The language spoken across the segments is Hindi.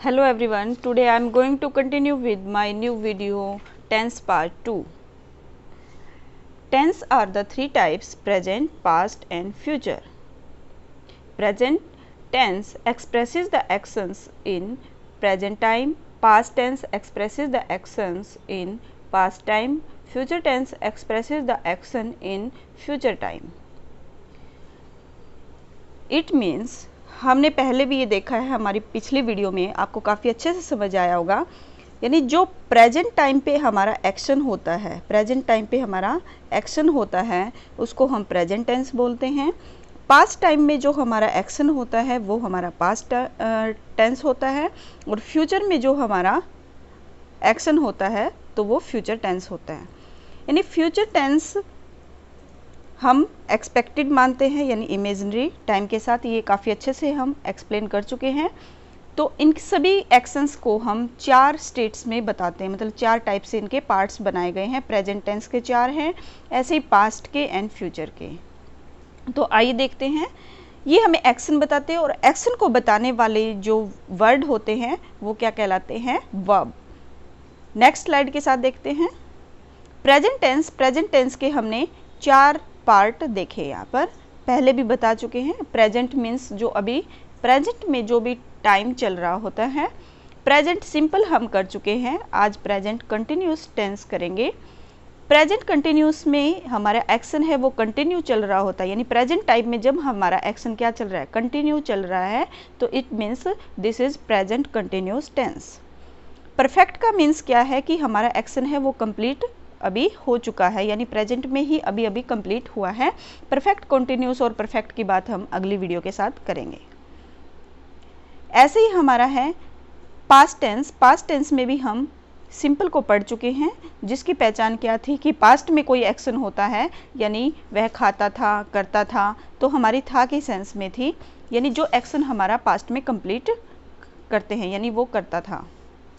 Hello everyone, today I am going to continue with my new video tense part 2. Tense are the three types: present, past and future. Present tense expresses the actions in present time, past tense expresses the actions in past time, future tense expresses the action in future time. It means हमने पहले भी ये देखा है, हमारी पिछली वीडियो में आपको काफ़ी अच्छे से समझ आया होगा। यानी जो प्रेजेंट टाइम पे हमारा एक्शन होता है, प्रेजेंट टाइम पे हमारा एक्शन होता है उसको हम प्रेजेंट टेंस बोलते हैं। पास्ट टाइम में जो हमारा एक्शन होता है वो हमारा पास्ट टेंस होता है और फ्यूचर में जो हमारा एक्शन होता है तो वो फ्यूचर टेंस होता है। यानी फ्यूचर टेंस हम एक्सपेक्टेड मानते हैं, यानी इमेजिनरी टाइम के साथ ये काफ़ी अच्छे से हम एक्सप्लेन कर चुके हैं। तो इन सभी एक्शंस को हम चार स्टेट्स में बताते हैं, मतलब चार टाइप से इनके पार्ट्स बनाए गए हैं। प्रेजेंट टेंस के चार हैं, ऐसे ही पास्ट के एंड फ्यूचर के। तो आइए देखते हैं, ये हमें एक्शन बताते हैं और एक्शन को बताने वाले जो वर्ड होते हैं वो क्या कहलाते हैं? वर्ब। नेक्स्ट स्लाइड के साथ देखते हैं। प्रेजेंट टेंस के हमने चार पार्ट देखे, यहाँ पर पहले भी बता चुके हैं। प्रेजेंट मीन्स जो अभी प्रेजेंट में जो भी टाइम चल रहा होता है। प्रेजेंट सिंपल हम कर चुके हैं, आज प्रेजेंट कंटिन्यूस टेंस करेंगे। प्रेजेंट कंटिन्यूस में हमारा एक्शन है वो कंटिन्यू चल रहा होता है, यानी प्रेजेंट टाइम में जब हमारा एक्शन क्या चल रहा है? कंटिन्यू चल रहा है, तो it means this is present continuous tense. Perfect का मीन्स क्या है कि हमारा एक्शन है वो कंप्लीट अभी हो चुका है, यानी प्रेजेंट में ही अभी अभी कंप्लीट हुआ है। परफेक्ट कंटिन्यूस और परफेक्ट की बात हम अगली वीडियो के साथ करेंगे। ऐसे ही हमारा है पास्ट टेंस। पास्ट टेंस में भी हम सिंपल को पढ़ चुके हैं, जिसकी पहचान क्या थी कि पास्ट में कोई एक्शन होता है, यानी वह खाता था, करता था, तो हमारी था की सेंस में थी, यानी जो एक्शन हमारा पास्ट में कंप्लीट करते हैं, यानी वो करता था।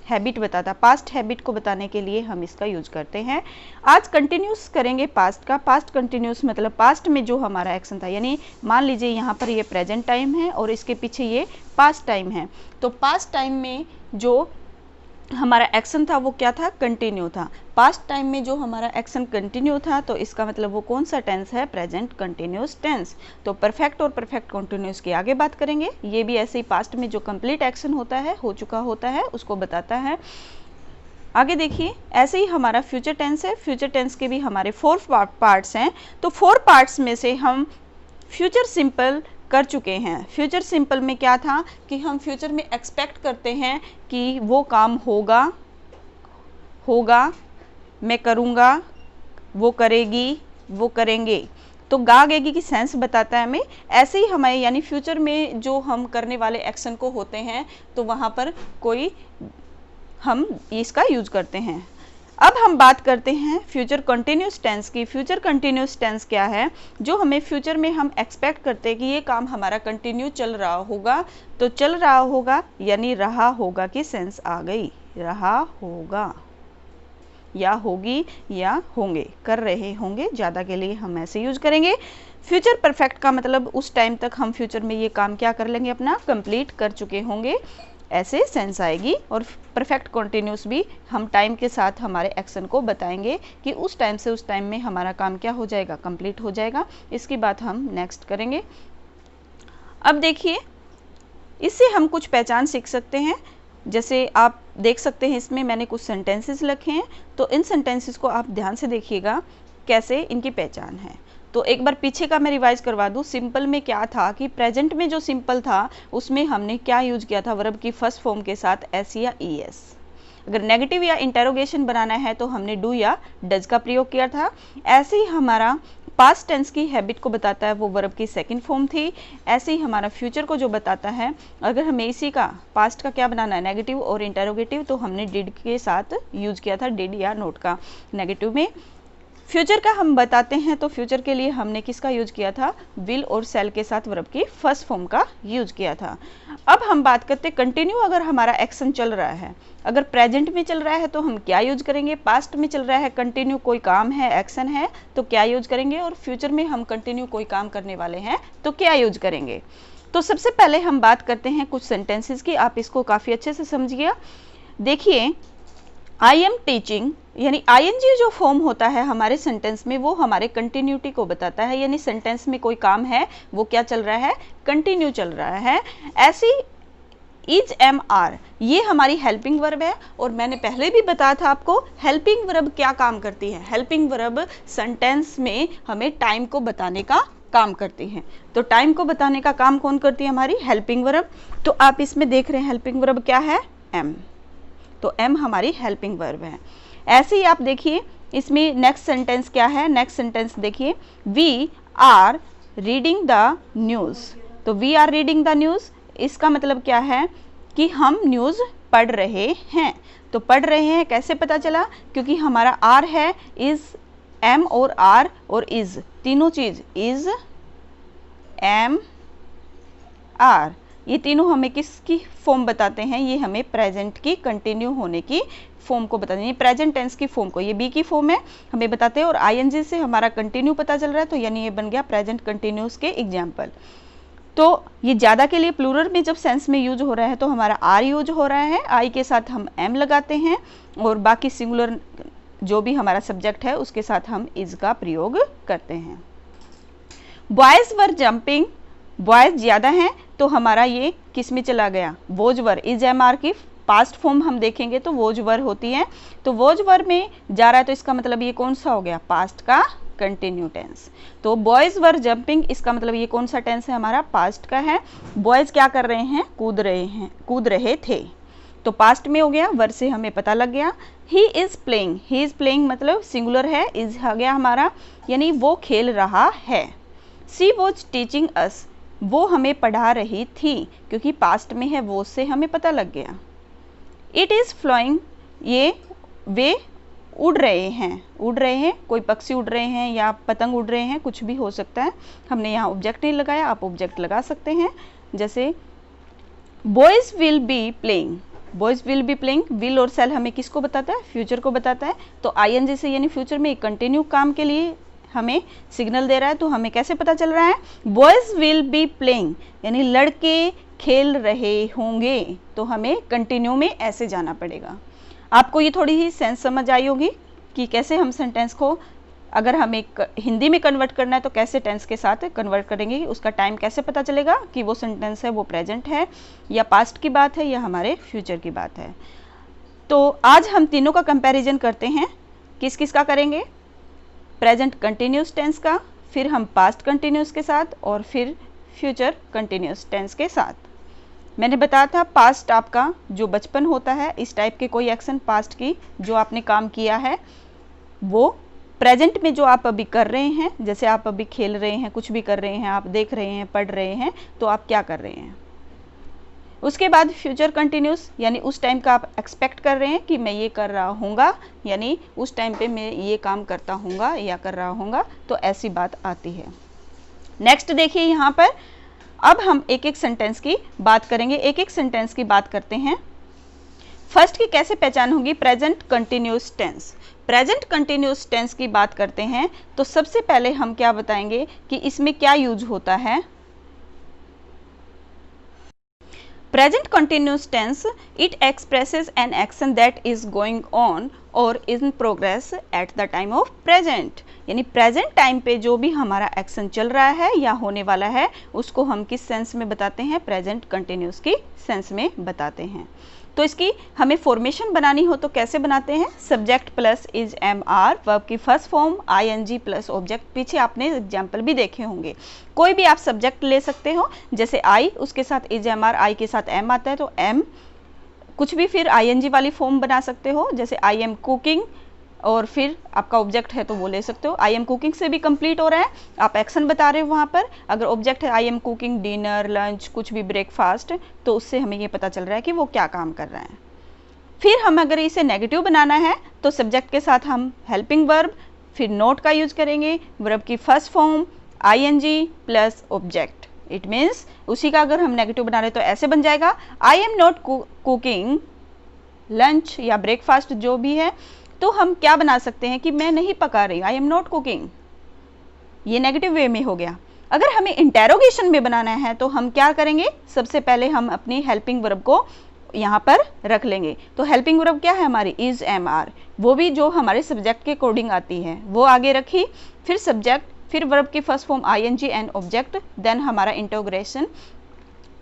हैबिट बताता, पास्ट हैबिट को बताने के लिए हम इसका यूज करते हैं। आज कंटिन्यूस करेंगे पास्ट का। पास्ट कंटिन्यूस मतलब पास्ट में जो हमारा एक्शन था, यानी मान लीजिए यहाँ पर ये प्रेजेंट टाइम है और इसके पीछे ये पास्ट टाइम है, तो पास्ट टाइम में जो हमारा एक्शन था वो क्या था? कंटिन्यू था। पास्ट टाइम में जो हमारा एक्शन कंटिन्यू था, तो इसका मतलब वो कौन सा टेंस है? Present continuous tense. तो परफेक्ट और परफेक्ट कंटिन्यूस की आगे बात करेंगे। ये भी ऐसे ही पास्ट में जो कंप्लीट एक्शन होता है, हो चुका होता है, उसको बताता है। आगे देखिए, ऐसे ही हमारा फ्यूचर टेंस है। फ्यूचर टेंस के भी हमारे 4 पार्ट्स हैं। तो 4 पार्ट्स में से हम फ्यूचर सिंपल कर चुके हैं। फ्यूचर सिंपल में क्या था कि हम फ्यूचर में एक्सपेक्ट करते हैं कि वो काम होगा, मैं करूँगा, वो करेगी, वो करेंगे। तो गागेगी की सेंस बताता है हमें। ऐसे ही हमें यानी फ्यूचर में जो हम करने वाले एक्शन को होते हैं, तो वहाँ पर कोई हम इसका यूज करते हैं। अब हम बात करते हैं फ्यूचर कंटिन्यूस टेंस की। फ्यूचर कंटिन्यूस टेंस क्या है? जो हमें फ्यूचर में हम एक्सपेक्ट करते हैं कि ये काम हमारा कंटिन्यू चल रहा होगा, तो चल रहा होगा यानी रहा होगा की सेंस आ गई। रहा होगा या होगी या होंगे, कर रहे होंगे, ज़्यादा के लिए हम ऐसे यूज करेंगे। फ्यूचर परफेक्ट का मतलब उस टाइम तक हम फ्यूचर में ये काम क्या कर लेंगे? अपना कंप्लीट कर चुके होंगे, ऐसे सेंस आएगी। और परफेक्ट कंटिन्यूस भी हम टाइम के साथ हमारे एक्शन को बताएंगे कि उस टाइम से उस टाइम में हमारा काम क्या हो जाएगा? कंप्लीट हो जाएगा। इसकी बात हम नेक्स्ट करेंगे। अब देखिए, इससे हम कुछ पहचान सीख सकते हैं। जैसे आप देख सकते हैं, इसमें मैंने कुछ सेंटेंसेस लिखे हैं, तो इन सेंटेंसेस को आप ध्यान से देखिएगा कैसे इनकी पहचान है। तो एक बार पीछे का मैं रिवाइज करवा दूं। सिंपल में क्या था कि प्रेजेंट में जो सिंपल था उसमें हमने क्या यूज किया था? वर्ब की फर्स्ट फॉर्म के साथ एस या ईएस। अगर नेगेटिव या इंटेरोगेशन बनाना है तो हमने डू या डज का प्रयोग किया था। ऐसे ही हमारा पास्ट टेंस की हैबिट को बताता है वो वर्ब की सेकंड फॉर्म थी। ऐसे ही हमारा फ्यूचर को जो बताता है, अगर हमें इसी का पास्ट का क्या बनाना है? नेगेटिव और इंटेरोगेटिव, तो हमने डिड के साथ यूज किया था, डिड या नोट का नेगेटिव में। फ्यूचर का हम बताते हैं तो फ्यूचर के लिए हमने किसका यूज किया था? विल और सेल के साथ वर्ब की फर्स्ट फॉर्म का यूज किया था। अब हम बात करते हैं कंटिन्यू। अगर हमारा एक्शन चल रहा है, अगर प्रेजेंट में चल रहा है तो हम क्या यूज करेंगे? पास्ट में चल रहा है कंटिन्यू, कोई काम है, एक्शन है, तो क्या यूज करेंगे? और फ्यूचर में हम कंटिन्यू कोई काम करने वाले हैं तो क्या यूज करेंगे? तो सबसे पहले हम बात करते हैं कुछ सेंटेंसेस की, आप इसको काफ़ी अच्छे से समझिए। देखिए, आई एम टीचिंग, यानी आईएनजी जो फॉर्म होता है हमारे सेंटेंस में, वो हमारे कंटिन्यूटी को बताता है, यानी सेंटेंस में कोई काम है वो क्या चल रहा है, कंटिन्यू चल रहा है। ऐसी इज एम आर, ये हमारी हेल्पिंग वर्ब है, और मैंने पहले भी बताया था आपको हेल्पिंग वर्ब क्या काम करती है। हेल्पिंग वर्ब सेंटेंस में हमें टाइम को बताने का काम करती है। तो टाइम को बताने का काम कौन करती है, हमारी हेल्पिंग वर्ब। तो आप इसमें देख रहे हैं हेल्पिंग वर्ब क्या है, एम। तो एम हमारी हेल्पिंग वर्ब है। ऐसे ही आप देखिए इसमें नेक्स्ट सेंटेंस क्या है, नेक्स्ट सेंटेंस देखिए, we are reading the news. तो we are reading the news, इसका मतलब क्या है कि हम न्यूज़ पढ़ रहे हैं। तो पढ़ रहे हैं कैसे पता चला, क्योंकि हमारा आर है, इज, एम और आर और इज, तीनों चीज, इज, एम, आर, ये तीनों हमें किसकी फॉर्म बताते हैं, ये हमें प्रेजेंट की कंटिन्यू होने की फॉर्म को बताते हैं, प्रेजेंट टेंस की फॉर्म को। ये बी की फॉर्म है हमें बताते हैं, और आईएनजी से हमारा कंटिन्यू पता चल रहा है, तो यानी ये बन गया प्रेजेंट कंटिन्यूस के एग्जाम्पल। तो ये ज़्यादा के लिए प्लूरल में जब सेंस में यूज हो रहा है तो हमारा आर यूज हो रहा है, आई के साथ हम एम लगाते हैं, और बाकी सिंगुलर जो भी हमारा सब्जेक्ट है उसके साथ हम इज का प्रयोग करते हैं। बॉयज वर जंपिंग, बॉयज ज़्यादा हैं, तो हमारा ये किस में चला गया, was were. Is am are की पास्ट फॉर्म हम देखेंगे तो वोज वर होती है, तो वोज वर में जा रहा है, तो इसका मतलब ये कौन सा हो गया, पास्ट का कंटिन्यू टेंस। तो बॉयज वर जंपिंग, इसका मतलब ये कौन सा टेंस है, हमारा पास्ट का है। बॉयज क्या कर रहे हैं, कूद रहे हैं, कूद रहे थे, तो पास्ट में हो गया, वर से हमें पता लग गया। He is playing, he is playing मतलब सिंगुलर है, इज आ गया हमारा, यानी वो खेल रहा है। सी वॉज टीचिंग अस, वो हमें पढ़ा रही थी, क्योंकि पास्ट में है, वो से हमें पता लग गया। इट इज़ फ्लाइंग, ये वे उड़ रहे हैं, उड़ रहे हैं, कोई पक्षी उड़ रहे हैं या पतंग उड़ रहे हैं, कुछ भी हो सकता है। हमने यहाँ ऑब्जेक्ट नहीं लगाया, आप ऑब्जेक्ट लगा सकते हैं, जैसे boys will be playing, boys will be playing, will और सेल हमें किसको बताता है, फ्यूचर को बताता है। तो आईएनजी से यानी फ्यूचर में कंटिन्यू काम के लिए हमें सिग्नल दे रहा है, तो हमें कैसे पता चल रहा है, बॉयज विल बी प्लेइंग, यानी लड़के खेल रहे होंगे, तो हमें कंटिन्यू में ऐसे जाना पड़ेगा। आपको ये थोड़ी ही सेंस समझ आई होगी कि कैसे हम सेंटेंस को अगर हमें हिंदी में कन्वर्ट करना है तो कैसे टेंस के साथ कन्वर्ट करेंगे, उसका टाइम कैसे पता चलेगा कि वो सेंटेंस है वो प्रेजेंट है या पास्ट की बात है या हमारे फ्यूचर की बात है। तो आज हम तीनों का कंपैरिजन करते हैं, किस किस का करेंगे, प्रेजेंट कंटिन्यूस टेंस का, फिर हम पास्ट कंटिन्यूस के साथ, और फिर फ्यूचर कंटिन्यूस टेंस के साथ। मैंने बताया था पास्ट आपका जो बचपन होता है, इस टाइप के कोई एक्शन पास्ट की जो आपने काम किया है, वो प्रेजेंट में जो आप अभी कर रहे हैं, जैसे आप अभी खेल रहे हैं, कुछ भी कर रहे हैं, आप देख रहे हैं, पढ़ रहे हैं, तो आप क्या कर रहे हैं। उसके बाद फ्यूचर कंटिन्यूस, यानी उस टाइम का आप एक्सपेक्ट कर रहे हैं कि मैं ये कर रहा हूँगा, यानी उस टाइम पे मैं ये काम करता हूँगा या कर रहा हूँगा, तो ऐसी बात आती है। नेक्स्ट देखिए यहाँ पर, अब हम एक एक सेंटेंस की बात करेंगे, एक एक सेंटेंस की बात करते हैं। फर्स्ट की कैसे पहचान होगी, present continuous tense. Present continuous tense की बात करते हैं तो सबसे पहले हम क्या बताएंगे कि इसमें क्या यूज होता है। Present continuous tense, it expresses an action that is going on और in progress at the time of present, यानी प्रेजेंट टाइम पे जो भी हमारा एक्शन चल रहा है या होने वाला है उसको हम किस सेंस में बताते हैं, प्रेजेंट कंटिन्यूस की सेंस में बताते हैं। तो इसकी हमें फॉर्मेशन बनानी हो तो कैसे बनाते हैं, subject plus is am are, verb की first form ING plus object. पीछे आपने एग्जाम्पल भी देखे होंगे, कोई भी आप सब्जेक्ट ले सकते हो, जैसे आई उसके साथ इज एम आर, आई के साथ एम आता है तो एम, कुछ भी फिर आईएनजी वाली फॉर्म बना सकते हो, जैसे आई एम कुकिंग, और फिर आपका ऑब्जेक्ट है तो वो ले सकते हो। आई एम कुकिंग से भी कंप्लीट हो रहा है, आप एक्शन बता रहे हो वहाँ पर, अगर ऑब्जेक्ट है I am cooking dinner lunch कुछ भी ब्रेकफास्ट, तो उससे हमें ये पता चल रहा है कि वो क्या काम कर रहा है। फिर हम अगर इसे नेगेटिव बनाना है तो सब्जेक्ट के साथ हम हेल्पिंग वर्ब, फिर नोट का यूज करेंगे, वर्ब की first form ING plus object. It means उसी का अगर हम नेगेटिव बना रहे तो ऐसे बन जाएगा, I am not cooking lunch या ब्रेकफास्ट जो भी है, तो हम क्या बना सकते हैं कि मैं नहीं पका रही, आई एम नॉट कुकिंग, ये नेगेटिव वे में हो गया। अगर हमें इंटेरोगेशन में बनाना है तो हम क्या करेंगे, सबसे पहले हम अपनी हेल्पिंग वर्ब को यहाँ पर रख लेंगे। तो हेल्पिंग वर्ब क्या है हमारी, इज, एम, आर, वो भी जो हमारे सब्जेक्ट के अकॉर्डिंग आती है वो आगे रखी, फिर सब्जेक्ट, फिर वर्ब की first form ING and object, then हमारा इंटरोगेशन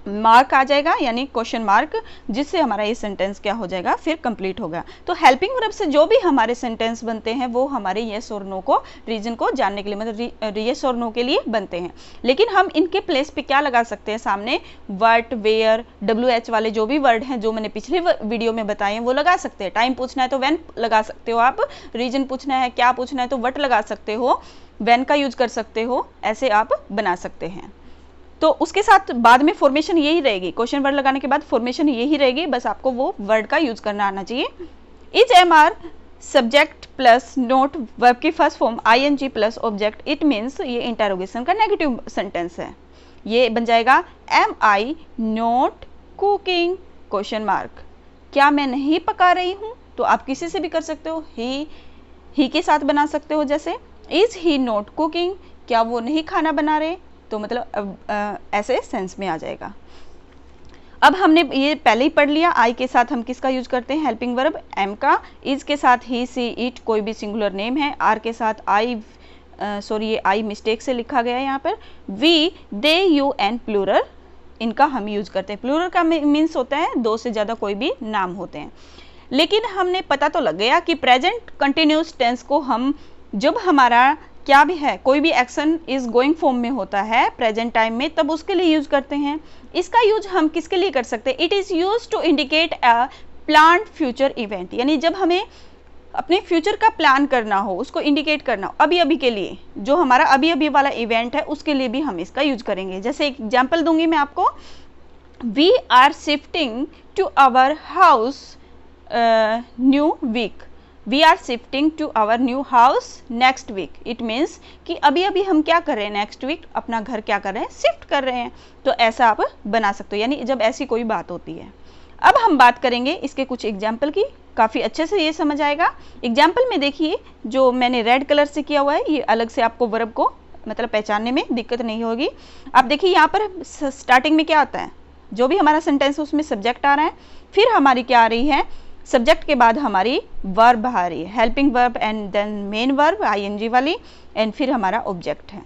मार्क आ जाएगा यानी क्वेश्चन मार्क, जिससे हमारा ये सेंटेंस क्या हो जाएगा, फिर कंप्लीट होगा। तो हेल्पिंग वर्ब से जो भी हमारे सेंटेंस बनते हैं वो हमारे येस और नो को, रीजन को जानने के लिए, मतलब येस और नो के लिए बनते हैं। लेकिन हम इनके प्लेस पे क्या लगा सकते हैं सामने, व्हाट, वेयर, WH वाले जो भी वर्ड हैं जो मैंने पिछले वीडियो में बताए हैं वो लगा सकते हैं। टाइम पूछना है तो व्हेन लगा सकते हो आप, रीजन पूछना है, क्या पूछना है तो व्हाट लगा सकते हो, व्हेन का यूज कर सकते हो, ऐसे आप बना सकते हैं। तो उसके साथ बाद में फॉर्मेशन यही रहेगी, क्वेश्चन वर्ड लगाने के बाद फॉर्मेशन यही रहेगी, बस आपको वो वर्ड का यूज करना आना चाहिए। Is, am, are, subject plus not, verb की first form ING plus object, it means ये इंटरोगेशन का नेगेटिव सेंटेंस है। ये बन जाएगा am I not cooking, question mark, क्या मैं नहीं पका रही हूँ, तो आप किसी से भी कर सकते हो, ही के साथ बना सकते हो। जैसे इज ही नॉट कुकिंग, क्या वो नहीं खाना बना रहे, तो मतलब ऐसे सेंस में आ जाएगा। अब हमने ये पहले ही पढ़ लिया, आई के साथ हम किसका यूज करते हैं, हेल्पिंग वर्ब एम का, इज के साथ ही, सी, इट कोई भी सिंगुलर नेम है, आर के साथ आई, सॉरी ये आई मिस्टेक से लिखा गया है यहाँ पर, we, they, you and plural, इनका हम यूज करते हैं। प्लूरल का मीन्स होता है दो से ज़्यादा कोई भी नाम होते हैं। लेकिन हमने पता तो लग गया कि प्रेजेंट कंटिन्यूस टेंस को हम, जब हमारा क्या भी है, कोई भी एक्शन इज गोइंग फॉर्म में होता है प्रेजेंट टाइम में, तब उसके लिए यूज करते हैं। इसका यूज हम किसके लिए कर सकते हैं, it is use to indicate a planned future event, यानी जब हमें अपने फ्यूचर का प्लान करना हो, उसको इंडिकेट करना हो, अभी अभी के लिए जो हमारा अभी अभी वाला इवेंट है उसके लिए भी हम इसका यूज करेंगे। जैसे एक एग्जाम्पल दूंगी मैं आपको, we are shifting to our house new week, we are shifting to our new house next week, it means कि अभी अभी हम क्या कर रहे हैं, नेक्स्ट वीक अपना घर क्या कर रहे हैं, शिफ्ट कर रहे हैं। तो ऐसा आप बना सकते हो, यानी जब ऐसी कोई बात होती है। अब हम बात करेंगे इसके कुछ एग्जाम्पल की, काफ़ी अच्छे से ये समझ आएगा। एग्जाम्पल में देखिए जो मैंने रेड कलर से किया हुआ है, ये अलग से आपको वर्ब को मतलब पहचानने में दिक्कत नहीं होगी। आप देखिए यहाँ पर स्टार्टिंग में क्या आता है, जो भी हमारा सेंटेंस है उसमें सब्जेक्ट आ रहा है, फिर हमारी क्या आ रही है, सब्जेक्ट के बाद हमारी वर्ब आ रही है, helping verb and then main verb ING वाली, एंड फिर हमारा ऑब्जेक्ट है।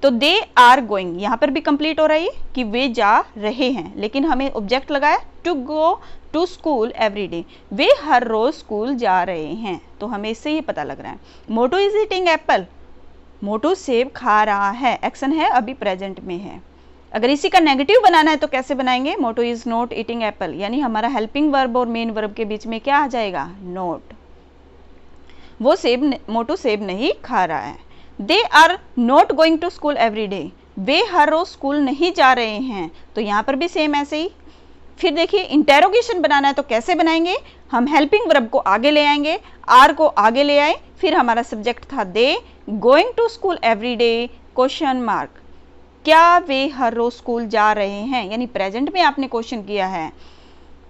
तो दे आर गोइंग, यहाँ पर भी कंप्लीट हो रही है कि वे जा रहे हैं, लेकिन हमें ऑब्जेक्ट लगाया to go to school every day, वे हर रोज स्कूल जा रहे हैं। तो हमें इससे ये पता लग रहा है। मोटू इज ईटिंग एप्पल, मोटू सेब खा रहा है, एक्शन है अभी प्रेजेंट में है। अगर इसी का नेगेटिव बनाना है तो कैसे बनाएंगे, मोटू इज नॉट ईटिंग एप्पल, यानी हमारा हेल्पिंग वर्ब और मेन वर्ब के बीच में क्या आ जाएगा, नॉट, वो सेब, मोटू सेब नहीं खा रहा है। They are not going to school every day, वे हर रोज स्कूल नहीं जा रहे हैं। तो यहाँ पर भी सेम ऐसे ही। फिर देखिए इंटेरोगेशन बनाना है तो कैसे बनाएंगे, हम हेल्पिंग वर्ब को आगे ले आएंगे, आर को आगे ले आए, फिर हमारा सब्जेक्ट था they, going to school every day, question mark, क्या वे हर रोज स्कूल जा रहे हैं, यानी प्रेजेंट में आपने क्वेश्चन किया है।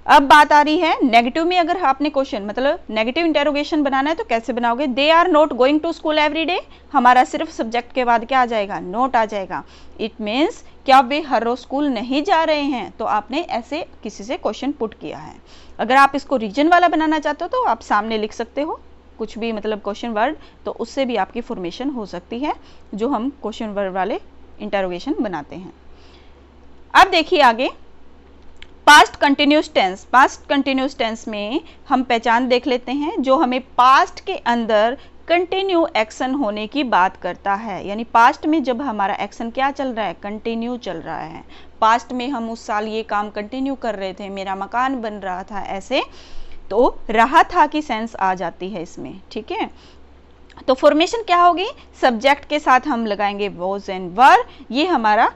अब बात आ रही है नेगेटिव में, अगर आपने क्वेश्चन मतलब नेगेटिव इंटेरोगेशन बनाना है तो कैसे बनाओगे, they are not going to school every day, हमारा सिर्फ सब्जेक्ट के बाद क्या आ जाएगा, नॉट आ जाएगा। इट मीन्स क्या वे हर रोज स्कूल नहीं जा रहे हैं, तो आपने ऐसे किसी से क्वेश्चन पुट किया है। अगर आप इसको रीजन वाला बनाना चाहते हो तो आप सामने लिख सकते हो कुछ भी मतलब क्वेश्चन वर्ड, तो उससे भी आपकी फॉर्मेशन हो सकती है जो हम क्वेश्चन वर्ड वाले इंटेरोगेशन बनाते हैं। अब देखिए आगे past continuous tense. Past continuous tense में हम पहचान देख लेते हैं, जो हमें पास्ट के अंदर कंटिन्यू एक्शन होने की बात करता है, यानी पास्ट में जब हमारा एक्शन क्या चल रहा है, कंटिन्यू चल रहा है। पास्ट में हम उस साल ये काम कंटिन्यू कर रहे थे, मेरा मकान बन रहा था, ऐसे तो रहा था की सेंस आ जाती है इसमें, ठीक है। तो फॉर्मेशन क्या होगी, सब्जेक्ट के साथ हम लगाएंगे वॉज एंड वर, ये हमारा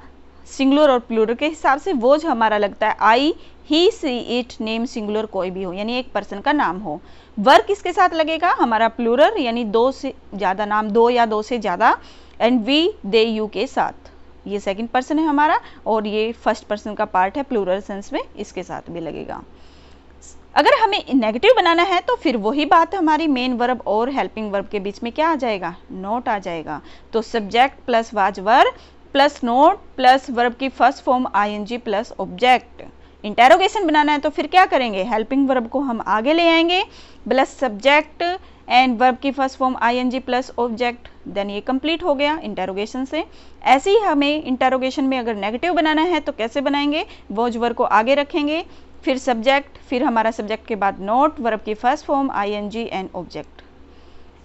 सिंगुलर और प्लूरल के हिसाब से। वॉज हमारा लगता है आई, ही, सी, इट, नेम सिंगुलर कोई भी हो, यानी एक पर्सन का नाम हो। वर किसके साथ लगेगा, हमारा प्लूरल, यानी दो से ज़्यादा नाम, दो या दो से ज़्यादा, एंड वी, दे, यू के साथ, ये सेकंड पर्सन है हमारा, और ये फर्स्ट पर्सन का पार्ट है प्लूरल सेंस में, इसके साथ भी लगेगा। अगर हमें नेगेटिव बनाना है तो फिर वही बात हमारी मेन वर्ब और हेल्पिंग वर्ब के बीच में क्या आ जाएगा, नॉट आ जाएगा। तो subject plus was were plus not plus verb की first form ING plus object. Interrogation बनाना है तो फिर क्या करेंगे, हेल्पिंग वर्ब को हम आगे ले आएंगे प्लस सब्जेक्ट एंड वर्ब की first form ING plus object, then ये कंप्लीट हो गया इंटेरोगेशन से। ऐसे ही हमें इंटेरोगेशन में अगर नेगेटिव बनाना है तो कैसे बनाएंगे, वॉज वर्ब को आगे रखेंगे, फिर सब्जेक्ट, फिर हमारा सब्जेक्ट के बाद नोट, वर्ब की first form ING and object,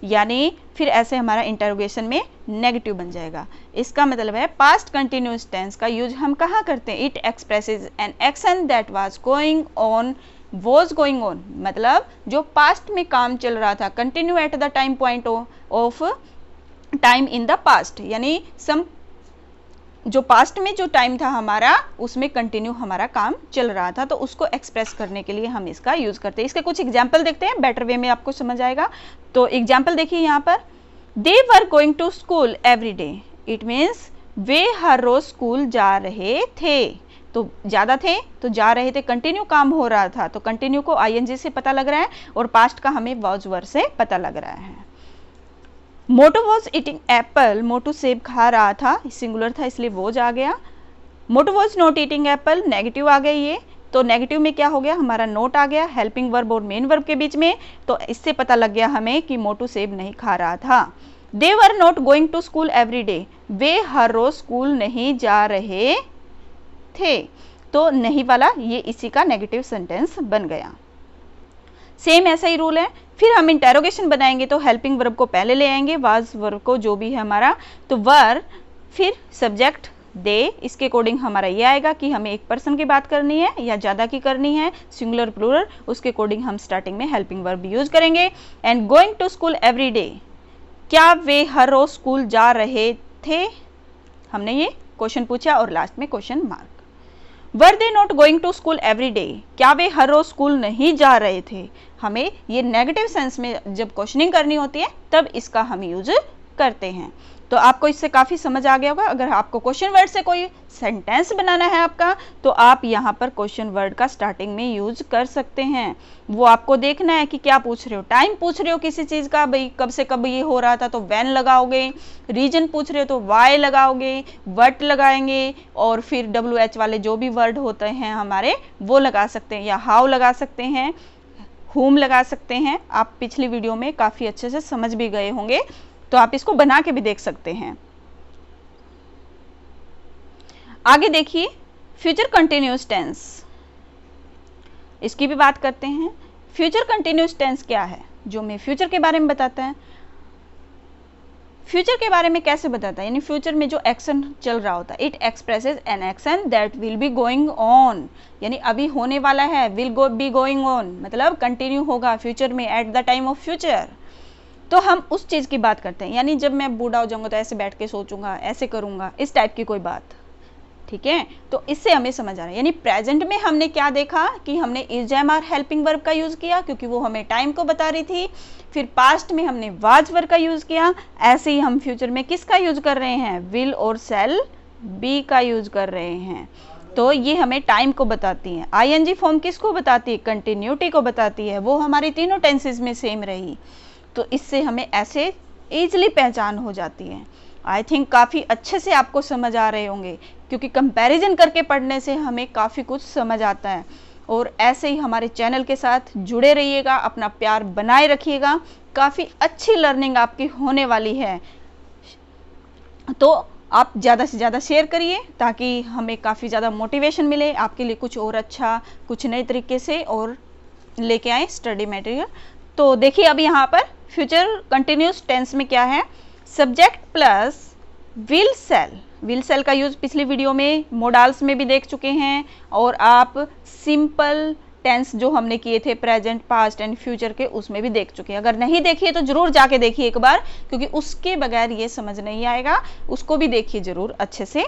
यानी फिर ऐसे हमारा इंटेरोगेशन में नेगेटिव बन जाएगा। इसका मतलब है पास्ट कंटिन्यूअस टेंस का यूज हम कहाँ करते हैं, it expresses an action that was going on, was going on मतलब जो पास्ट में काम चल रहा था, continue at the time point of time in the past, यानी सम जो पास्ट में जो टाइम था हमारा उसमें कंटिन्यू हमारा काम चल रहा था, तो उसको एक्सप्रेस करने के लिए हम इसका यूज करते हैं। इसके कुछ एग्जाम्पल देखते हैं, बेटर वे में आपको समझ आएगा। तो एग्जाम्पल देखिए यहाँ पर, they were going to school every day, it means वे हर रोज स्कूल जा रहे थे, तो ज़्यादा थे तो जा रहे थे, कंटिन्यू काम हो रहा था, तो कंटिन्यू को आईएनजी से पता लग रहा है और पास्ट का हमें वॉज वर्ब से पता लग रहा है। मोटू वॉज ईटिंग एप्पल, मोटू सेब खा रहा था, सिंगुलर था इसलिए वॉज आ गया। Motu was not eating apple, negative आ गई ये, तो नेगेटिव में क्या हो गया, हमारा नोट आ गया हेल्पिंग वर्ब और मेन वर्ब के बीच में, तो इससे पता लग गया हमें कि मोटू सेब नहीं खा रहा था। They were not going to school every day, वे हर रोज स्कूल नहीं जा रहे थे, तो नहीं वाला ये इसी का नेगेटिव सेंटेंस बन गया। सेम ऐसा ही रूल है। फिर हम इंटेरोगेशन बनाएंगे तो हेल्पिंग वर्ब को पहले ले आएंगे, वाज वर्ब को जो भी है हमारा, तो वर फिर सब्जेक्ट दे, इसके अकॉर्डिंग हमारा ये आएगा कि हमें एक पर्सन की बात करनी है या ज़्यादा की करनी है, सिंगुलर प्लूरल, उसके अकॉर्डिंग हम स्टार्टिंग में हेल्पिंग वर्ब यूज करेंगे। And going to school every day, क्या वे हर रोज स्कूल जा रहे थे, हमने ये क्वेश्चन पूछा और लास्ट में question mark. Were they not going to school every day, क्या वे हर रोज स्कूल नहीं जा रहे थे, हमें ये नेगेटिव सेंस में जब क्वेश्चनिंग करनी होती है तब इसका हम यूज करते हैं। तो आपको इससे काफ़ी समझ आ गया होगा। अगर आपको क्वेश्चन वर्ड से कोई सेंटेंस बनाना है आपका, तो आप यहाँ पर क्वेश्चन वर्ड का स्टार्टिंग में यूज कर सकते हैं। वो आपको देखना है कि क्या पूछ रहे हो, टाइम पूछ रहे हो किसी चीज़ का, भाई कब से कब ये हो रहा था तो व्हेन लगाओगे, रीजन पूछ रहे हो तो वाई लगाओगे, व्हाट लगाएंगे, और फिर WH वाले जो भी वर्ड होते हैं हमारे वो लगा सकते हैं, या हाउ लगा सकते हैं, whom लगा सकते हैं। आप पिछली वीडियो में काफ़ी अच्छे से समझ भी गए होंगे, तो आप इसको बना के भी देख सकते हैं। आगे देखिए फ्यूचर कंटिन्यूअस टेंस, इसकी भी बात करते हैं। फ्यूचर कंटिन्यूअस टेंस क्या है, जो हमें फ्यूचर के बारे में बताता है। फ्यूचर के बारे में कैसे बताता है, यानी फ्यूचर में जो एक्शन चल रहा होता है, it expresses an action that will be going on, यानी अभी होने वाला है, विल बी गोइंग ऑन मतलब कंटिन्यू होगा फ्यूचर में, eight the time of future. तो हम उस चीज़ की बात करते हैं, यानी जब मैं बूढ़ा हो जाऊंगा तो ऐसे बैठ के सोचूंगा, ऐसे करूंगा, इस टाइप की कोई बात, ठीक है। तो इससे हमें समझ आ रहा है, यानी प्रेजेंट में हमने क्या देखा कि हमने is am are helping verb का यूज किया क्योंकि वो हमें टाइम को बता रही थी। फिर पास्ट में हमने वाज वर्ब का यूज किया। ऐसे ही हम फ्यूचर में किसका यूज कर रहे हैं, विल और शैल बी का यूज कर रहे हैं। तो ये हमें टाइम को बताती है। आईएनजी फॉर्म किसको बताती है, कंटिन्यूटी को बताती है, वो हमारी तीनों टेंसेज में सेम रही, तो इससे हमें ऐसे ईजिली पहचान हो जाती है। आई थिंक काफ़ी अच्छे से आपको समझ आ रहे होंगे, क्योंकि कंपैरिजन करके पढ़ने से हमें काफ़ी कुछ समझ आता है। और ऐसे ही हमारे चैनल के साथ जुड़े रहिएगा, अपना प्यार बनाए रखिएगा, काफ़ी अच्छी लर्निंग आपकी होने वाली है। तो आप ज़्यादा से ज़्यादा शेयर करिए ताकि हमें काफ़ी ज़्यादा मोटिवेशन मिले, आपके लिए कुछ और अच्छा, कुछ नए तरीके से और लेके आए स्टडी मटेरियल। तो देखिए अब यहाँ पर फ्यूचर कंटिन्यूस टेंस में क्या है, subject plus will sell. Will sell का यूज पिछली वीडियो में मोडाल्स में भी देख चुके हैं, और आप सिंपल टेंस जो हमने किए थे प्रेजेंट, पास्ट एंड फ्यूचर के, उसमें भी देख चुके हैं। अगर नहीं देखिए तो जरूर जाके देखिए एक बार, क्योंकि उसके बगैर ये समझ नहीं आएगा, उसको भी देखिए जरूर अच्छे से।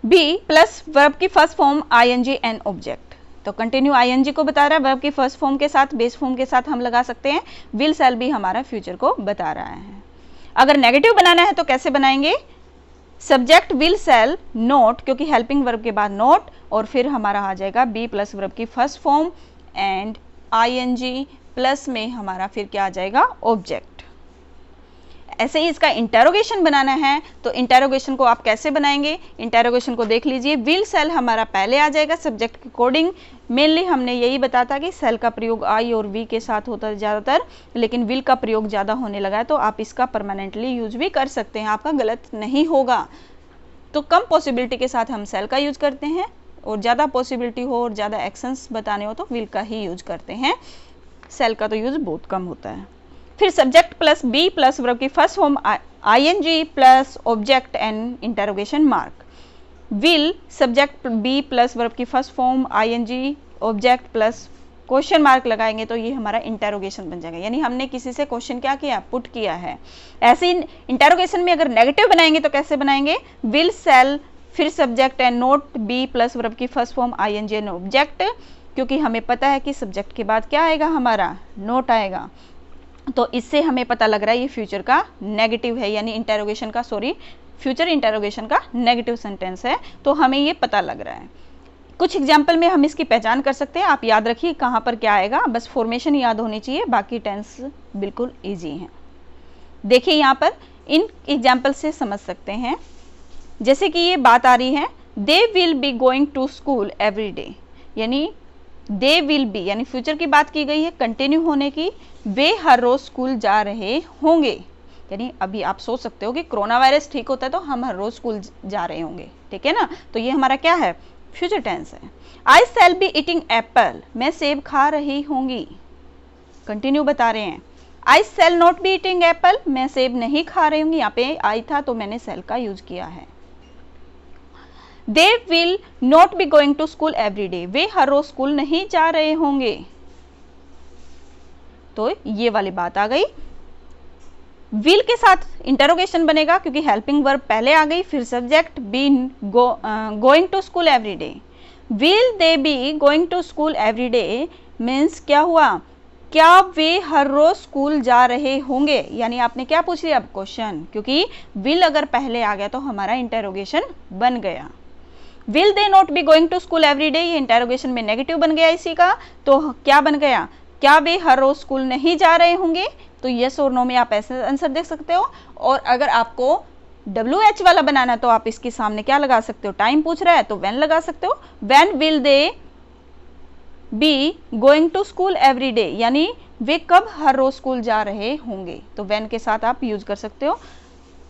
बी प्लस वर्ब की first form ING and object, तो कंटिन्यू आईएनजी को बता रहा है, वर्ब की फर्स्ट फॉर्म के साथ, बेस फॉर्म के साथ हम लगा सकते हैं। विल सेल भी हमारा फ्यूचर को बता रहा है। अगर नेगेटिव बनाना है तो कैसे बनाएंगे, सब्जेक्ट विल सेल नोट, क्योंकि हेल्पिंग वर्ब के बाद नोट, और फिर हमारा आ जाएगा बी प्लस वर्ब की first form and ING plus में हमारा फिर क्या आ जाएगा, ऑब्जेक्ट। ऐसे ही इसका इंटेरोगेशन बनाना है, तो इंटेरोगेशन को आप कैसे बनाएंगे, इंटेरोगेशन को देख लीजिए। विल सेल हमारा पहले आ जाएगा सब्जेक्ट के अकॉर्डिंग। मेनली हमने यही बताया था कि सेल का प्रयोग आई और वी के साथ होता है ज़्यादातर, लेकिन विल का प्रयोग ज़्यादा होने लगा है, तो आप इसका परमानेंटली यूज भी कर सकते हैं, आपका गलत नहीं होगा। तो कम पॉसिबिलिटी के साथ हम सेल का यूज करते हैं, और ज़्यादा पॉसिबिलिटी हो और ज़्यादा एक्शंस बताने हो तो विल का ही यूज करते हैं। सेल का तो यूज बहुत कम होता है। फिर subject plus be plus verb की first form ING plus object and interrogation mark. Will subject be plus verb की first form ING object plus question mark लगाएंगे तो ये हमारा इंटरोगेशन बन जाएगा, यानी हमने किसी से क्वेश्चन क्या किया, पुट किया है। ऐसे ही इंटरोगेशन में अगर नेगेटिव बनाएंगे तो कैसे बनाएंगे, विल सेल फिर subject and not be plus verb की first form ING and object, क्योंकि हमें पता है कि सब्जेक्ट के बाद क्या आएगा, हमारा नोट आएगा। तो इससे हमें पता लग रहा है ये फ्यूचर का नेगेटिव है, यानी इंटरोगेशन का, सॉरी फ्यूचर इंटरोगेशन का नेगेटिव सेंटेंस है, तो हमें ये पता लग रहा है। कुछ एग्जाम्पल में हम इसकी पहचान कर सकते हैं, आप याद रखिए कहाँ पर क्या आएगा, बस फॉर्मेशन याद होनी चाहिए, बाकी टेंस बिल्कुल ईजी है। देखिए यहाँ पर इन एग्जाम्पल से समझ सकते हैं, जैसे कि ये बात आ रही है, they will be going to school every day, यानी दे विल बी यानी फ्यूचर की बात की गई है, कंटिन्यू होने की, वे हर रोज स्कूल जा रहे होंगे, यानी अभी आप सोच सकते हो कि कोरोना वायरस ठीक होता है तो हम हर रोज स्कूल जा रहे होंगे, ठीक है ना, तो ये हमारा क्या है, फ्यूचर टेंस है। I shall be eating apple, मैं सेब खा रही होंगी, कंटिन्यू बता रहे हैं। I shall not be eating apple, मैं सेब नहीं खा रही होंगी, यहाँ पे आई था तो मैंने शैल का यूज किया है। They will not be going to school every day, वे हर रोज स्कूल नहीं जा रहे होंगे, तो ये वाली बात आ गई। विल के साथ इंटरोगेशन बनेगा क्योंकि हेल्पिंग वर्ब पहले आ गई, फिर subject be going to school every day. Will they be going to school every day means क्या हुआ, क्या वे हर रोज स्कूल जा रहे होंगे, यानी आपने क्या पूछ लिया अब क्वेश्चन, क्योंकि विल अगर पहले आ गया तो हमारा इंटरोगेशन बन गया। Will they not be going to school every day, ये इंटरोगेशन में नेगेटिव बन गया इसी का, तो क्या बन गया, क्या वे हर रोज स्कूल नहीं जा रहे होंगे, तो यस और नो में आप ऐसे आंसर देख सकते हो। और अगर आपको WH वाला बनाना है तो आप इसके सामने क्या लगा सकते हो, टाइम पूछ रहा है तो व्हेन लगा सकते हो, when will they be going to school every day, यानी वे कब हर रोज स्कूल जा रहे होंगे, तो व्हेन के साथ आप यूज कर सकते हो।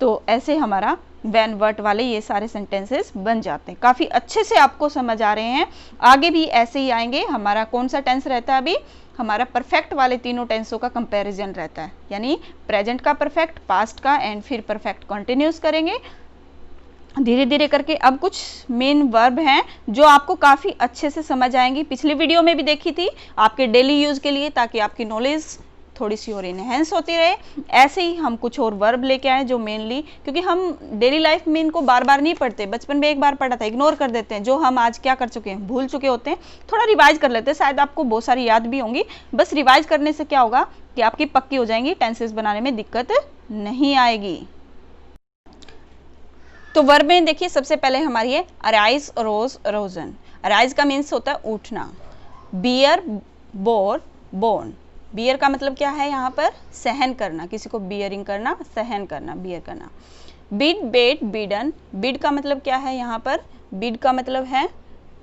तो ऐसे हमारा व्हेन वर्ट वाले ये सारे सेंटेंसेस बन जाते हैं, काफ़ी अच्छे से आपको समझ आ रहे हैं, आगे भी ऐसे ही आएंगे। हमारा कौन सा टेंस रहता है अभी, हमारा परफेक्ट वाले तीनों टेंसों का कंपैरिजन रहता है, यानी प्रेजेंट का परफेक्ट, पास्ट का एंड फिर परफेक्ट कंटिन्यूस करेंगे धीरे धीरे करके। अब कुछ मेन वर्ब हैं जो आपको काफ़ी अच्छे से समझ आएंगी, पिछली वीडियो में भी देखी थी, आपके डेली यूज़ के लिए, ताकि आपकी नॉलेज थोड़ी सी और इनहेंस होती रहे। ऐसे ही हम कुछ और वर्ब लेके आए जो मेनली, क्योंकि हम डेली लाइफ में इनको बार बार नहीं पढ़ते, बचपन में एक बार पढ़ा था इग्नोर कर देते हैं, जो हम आज क्या कर चुके हैं, भूल चुके होते हैं, थोड़ा रिवाइज कर लेते हैं, शायद आपको बहुत सारी याद भी होंगी, बस रिवाइज करने से क्या होगा कि आपकी पक्की हो जाएंगी, टेंसेस बनाने में दिक्कत नहीं आएगी। तो वर्ब में देखिए सबसे पहले हमारी है अराइज, रोज, रोजन। अराइज का मीन्स होता है उठना, बियर, बोर, बोर्न। बियर का मतलब क्या है यहाँ पर, सहन करना, किसी को बियरिंग करना, सहन करना, बियर करना। बिड, बेट, बिडन। बिड का मतलब क्या है यहाँ पर, बिड का मतलब है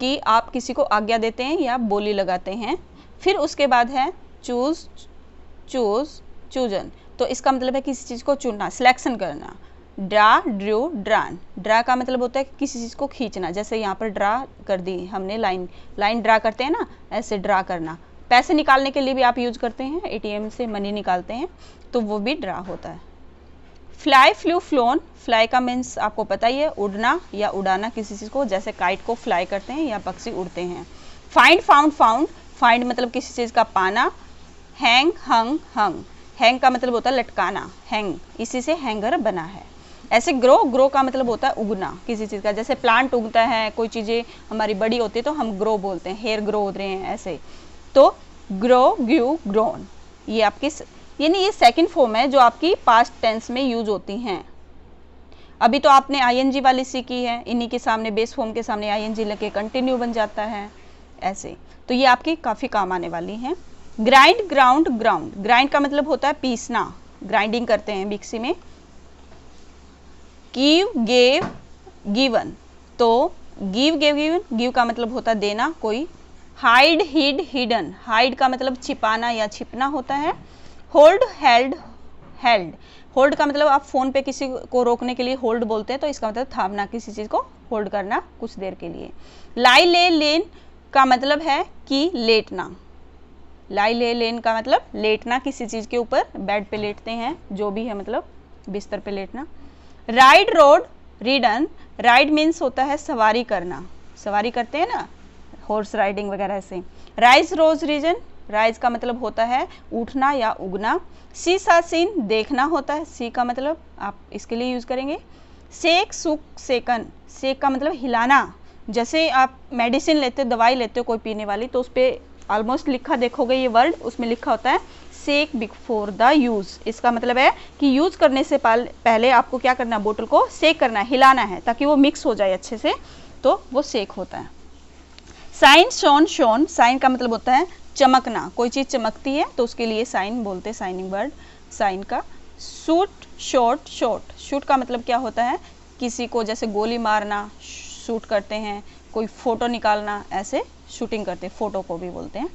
कि आप किसी को आज्ञा देते हैं या बोली लगाते हैं। फिर उसके बाद है चूज, चूज, चूजन, तो इसका मतलब है किसी चीज़ को चुनना, सिलेक्शन करना। Draw, Drew, drawn. ड्रा का मतलब होता है किसी चीज़ को खींचना, जैसे यहाँ पर ड्रा कर दी हमने, लाइन ड्रा करते हैं ना, ऐसे ड्रा करना। पैसे निकालने के लिए भी आप यूज करते हैं, ATM से मनी निकालते हैं तो वो भी ड्रा होता है। Fly, flu, phloem. फ्लाई का मीन्स आपको पता ही है, उड़ना या उड़ाना किसी चीज़ को, जैसे काइट को फ्लाई करते हैं या पक्षी उड़ते हैं। Find, found, found. फाइंड मतलब किसी चीज़ का पाना। हैंग, हंग, हंग। हैंग का मतलब होता है लटकाना, हैंग, इसी से हैंगर बना है। ऐसे ग्रो, ग्रो का मतलब होता है उगना किसी चीज़ का, जैसे प्लांट उगता है, कोई चीज़ें हमारी बड़ी होती है तो हम ग्रो बोलते हैं, हेयर ग्रो हो रहे हैं ऐसे, तो ग्रो, ग्यू, ग्रोन, ये आपकी यानी ये सेकंड फॉर्म है जो आपकी पास्ट टेंस में यूज होती हैं। अभी तो आपने ING वाली सीखी है, इन्हीं के सामने, बेस फॉर्म के सामने ING लगे कंटिन्यू बन जाता है ऐसे, तो ये आपकी काफ़ी काम आने वाली हैं। Grind, ground, ground. ग्राइंड का मतलब होता है पीसना, ग्राइंडिंग करते हैं मिक्सी में, गिव, गेव, गिवन। तो गिव, गेव, गिवन, गिव का मतलब होता है देना कोई। हाइड, हिड, हिडन, हाइड का मतलब छिपाना या छिपना होता है। होल्ड, हेल्ड, हेल्ड, होल्ड का मतलब आप फोन पे किसी को रोकने के लिए होल्ड बोलते हैं, तो इसका मतलब थामना, किसी चीज को होल्ड करना कुछ देर के लिए। लाई, ले, लेन का मतलब है कि लेटना। लाई, ले, लेन का मतलब लेटना, किसी चीज के ऊपर, बेड पे लेटते हैं, जो भी है मतलब बिस्तर पे लेटना। राइड, रोड, रीडन, राइड मीन्स होता है सवारी करना, सवारी करते हैं ना, हॉर्स राइडिंग वगैरह से। राइज, रोज, रीजन, राइज का मतलब होता है उठना या उगना। सी, सा, सीन, देखना होता है, सी का मतलब आप इसके लिए यूज करेंगे। सेक, सुक, सेकन, सेक का मतलब हिलाना, जैसे आप मेडिसिन लेते हो, दवाई लेते हो कोई पीने वाली, तो उस पर ऑलमोस्ट लिखा देखोगे ये वर्ड, उसमें लिखा होता है सेक बिफोर द यूज। इसका मतलब है कि यूज करने से पहले आपको क्या करना है, बोतल को सेक करना है, हिलाना है, ताकि वो मिक्स हो जाए अच्छे से, तो वो सेक होता है। साइन, शोन, शोन, साइन का मतलब होता है चमकना, कोई चीज चमकती है तो उसके लिए साइन बोलते हैं, साइनिंग वर्ड साइन का। शूट, शॉट, शॉट, शूट का मतलब क्या होता है, किसी को जैसे गोली मारना, शूट करते हैं, कोई फोटो निकालना, ऐसे शूटिंग करते हैं, फोटो को भी बोलते हैं।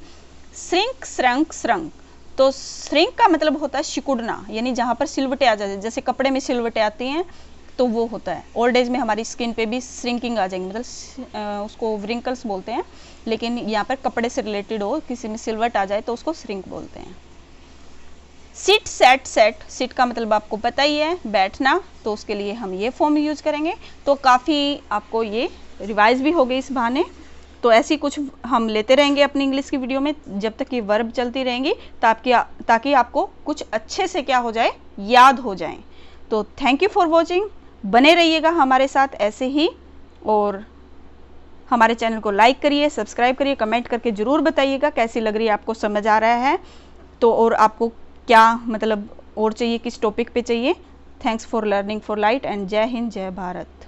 श्रिंक, श्रंक, श्रंक, तो श्रिंक का मतलब होता है सिकुड़ना, यानी जहाँ पर सिलवटें आ जाती है, जैसे कपड़े में सिलवटें आती हैं तो वो होता है। ओल्ड एज में हमारी स्किन पे भी श्रिंकिंग आ जाएंगी, मतलब उसको व्रिंकल्स बोलते हैं, लेकिन यहाँ पर कपड़े से रिलेटेड हो, किसी में सिलवट आ जाए तो उसको श्रिंक बोलते हैं। सिट, सेट, सेट, सिट का मतलब आपको पता ही है बैठना, तो उसके लिए हम ये फॉर्म यूज करेंगे। तो काफ़ी आपको ये रिवाइज भी हो गई इस बहाने। तो ऐसी कुछ हम लेते रहेंगे अपनी इंग्लिश की वीडियो में जब तक ये वर्ब चलती रहेंगी, ताकि आपको कुछ अच्छे से क्या हो जाए, याद हो जाए। तो थैंक यू फॉर वॉचिंग, बने रहिएगा हमारे साथ ऐसे ही, और हमारे चैनल को लाइक करिए, सब्सक्राइब करिए, कमेंट करके ज़रूर बताइएगा कैसी लग रही है, आपको समझ आ रहा है तो, और आपको क्या मतलब और चाहिए, किस टॉपिक पे चाहिए। Thanks for learning for light, and जय हिंद, जय भारत।